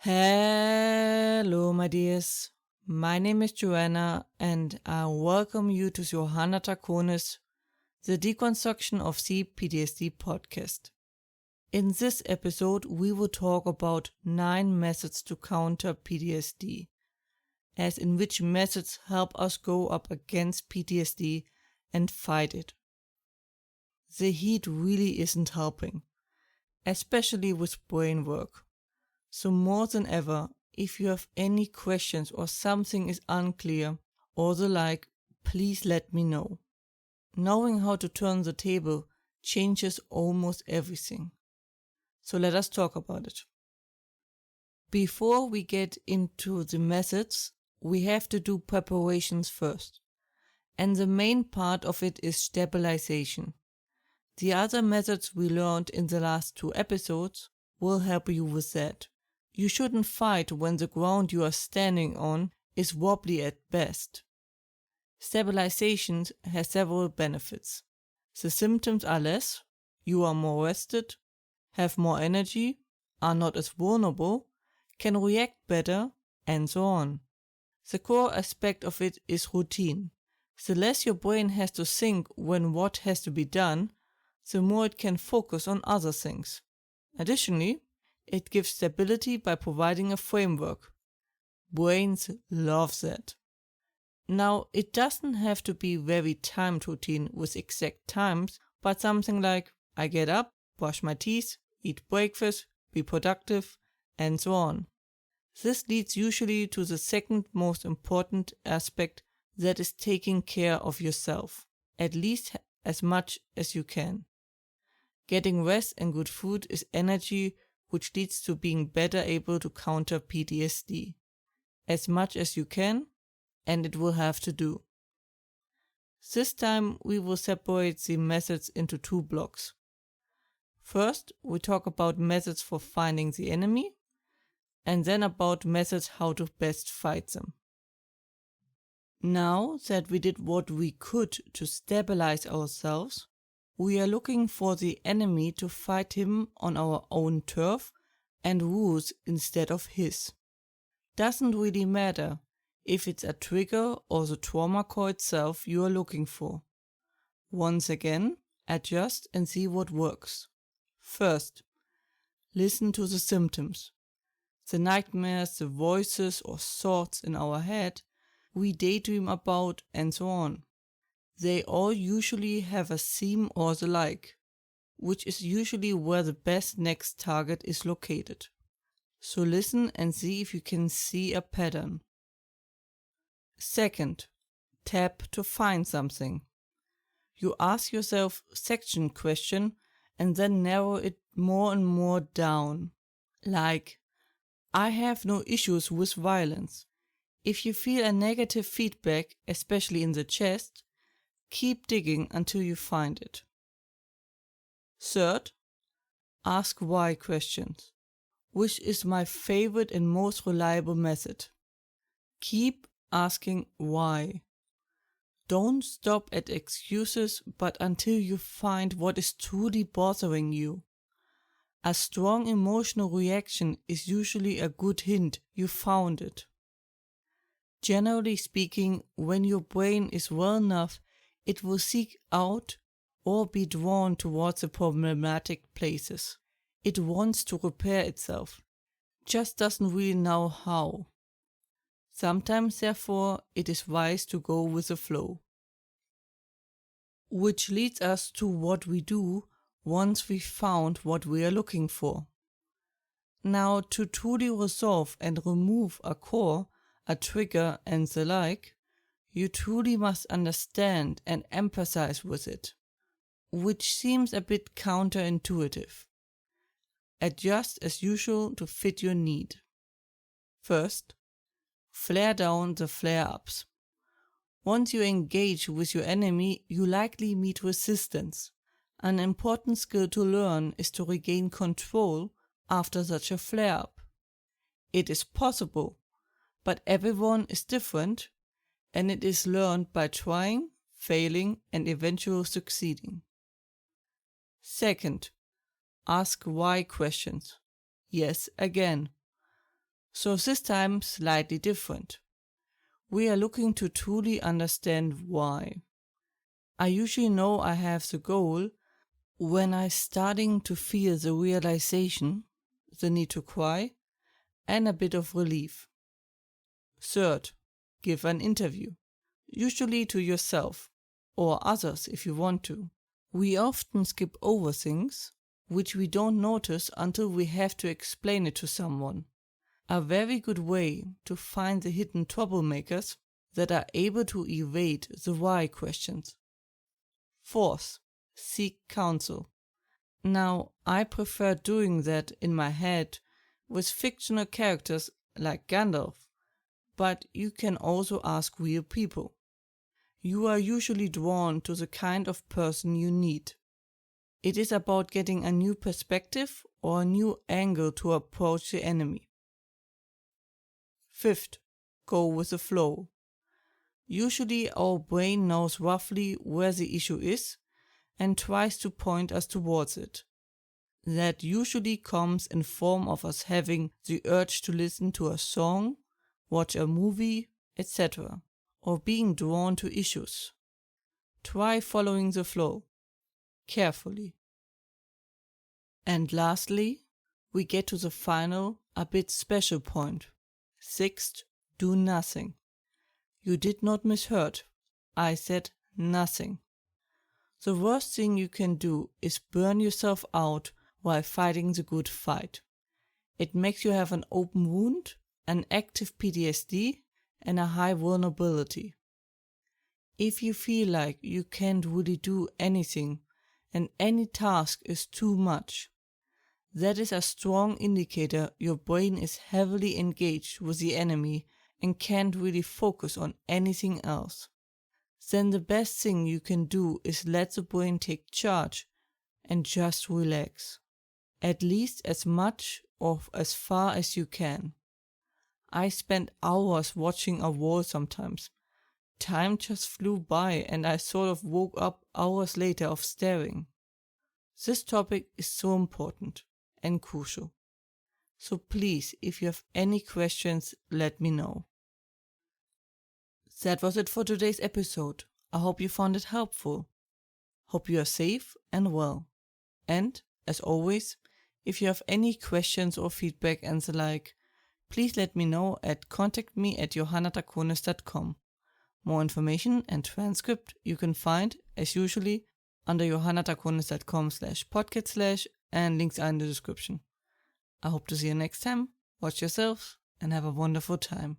Hello, my dears. My name is Joanna, and I welcome you to Johanna Taconis, the Deconstruction of C-PTSD podcast. In this episode, we will talk about 9 methods to counter PTSD, as in which methods help us go up against PTSD and fight it. The heat really isn't helping, especially with brain work. So more than ever, if you have any questions or something is unclear or the like, please let me know. Knowing how to turn the table changes almost everything. So let us talk about it. Before we get into the methods, we have to do preparations first. And the main part of it is stabilization. The other methods we learned in the last 2 episodes will help you with that. You shouldn't fight when the ground you are standing on is wobbly at best. Stabilization has several benefits. The symptoms are less, you are more rested, have more energy, are not as vulnerable, can react better, and so on. The core aspect of it is routine. The less your brain has to think when what has to be done, the more it can focus on other things. Additionally, it gives stability by providing a framework. Brains love that. Now, it doesn't have to be very timed routine with exact times, but something like I get up, brush my teeth, eat breakfast, be productive, and so on. This leads usually to the second most important aspect, that is taking care of yourself, at least as much as you can. Getting rest and good food is energy which leads to being better able to counter PTSD, as much as you can, and it will have to do. This time we will separate the methods into 2 blocks. First, we talk about methods for finding the enemy, and then about methods how to best fight them. Now that we did what we could to stabilize ourselves, we are looking for the enemy to fight him on our own turf and rules instead of his. Doesn't really matter if it's a trigger or the trauma core itself you are looking for. Once again, adjust and see what works. First, listen to the symptoms. The nightmares, the voices or thoughts in our head we daydream about, and so on. They all usually have a theme or the like, which is usually where the best next target is located. So listen and see if you can see a pattern. Second, tap to find something. You ask yourself section question and then narrow it more and more down. Like, I have no issues with violence. If you feel a negative feedback, especially in the chest, keep digging until you find it. Third, ask why questions, which is my favorite and most reliable method. Keep asking why. Don't stop at excuses, but until you find what is truly bothering you. A strong emotional reaction is usually a good hint you found it. Generally speaking, when your brain is well enough, it will seek out or be drawn towards the problematic places. It wants to repair itself, just doesn't really know how. Sometimes, therefore, it is wise to go with the flow. Which leads us to what we do once we found what we are looking for. Now, to truly resolve and remove a core, a trigger, and the like, you truly must understand and empathize with it, which seems a bit counterintuitive. Adjust as usual to fit your need. First, flare down the flare-ups. Once you engage with your enemy, you likely meet resistance. An important skill to learn is to regain control after such a flare-up. It is possible, but everyone is different, and it is learned by trying, failing, and eventually succeeding. Second, ask why questions. Yes, again. So this time slightly different. We are looking to truly understand why. I usually know I have the goal when I'm starting to feel the realization, the need to cry, and a bit of relief. Third, give an interview, usually to yourself or others if you want to. We often skip over things which we don't notice until we have to explain it to someone. A very good way to find the hidden troublemakers that are able to evade the why questions. Fourth, seek counsel. Now, I prefer doing that in my head with fictional characters like Gandalf, but you can also ask real people. You are usually drawn to the kind of person you need. It is about getting a new perspective or a new angle to approach the enemy. Fifth, go with the flow. Usually our brain knows roughly where the issue is and tries to point us towards it. That usually comes in form of us having the urge to listen to a song, watch a movie, etc., or being drawn to issues. Try following the flow, carefully. And lastly, we get to the final, a bit special point. Sixth, do nothing. You did not misheard. I said nothing. The worst thing you can do is burn yourself out while fighting the good fight. It makes you have an open wound, an active PTSD, and a high vulnerability. If you feel like you can't really do anything and any task is too much, that is a strong indicator your brain is heavily engaged with the enemy and can't really focus on anything else. Then the best thing you can do is let the brain take charge and just relax. At least as much or as far as you can. I spent hours watching a wall sometimes. Time just flew by and I sort of woke up hours later of staring. This topic is so important and crucial. So please, if you have any questions, let me know. That was it for today's episode. I hope you found it helpful. Hope you are safe and well. And, as always, if you have any questions or feedback and the like, please let me know at contactme@johannatakonis.com. More information and transcript you can find, as usually, under johannatakonis.com/podcast/ and links are in the description. I hope to see you next time. Watch yourselves and have a wonderful time.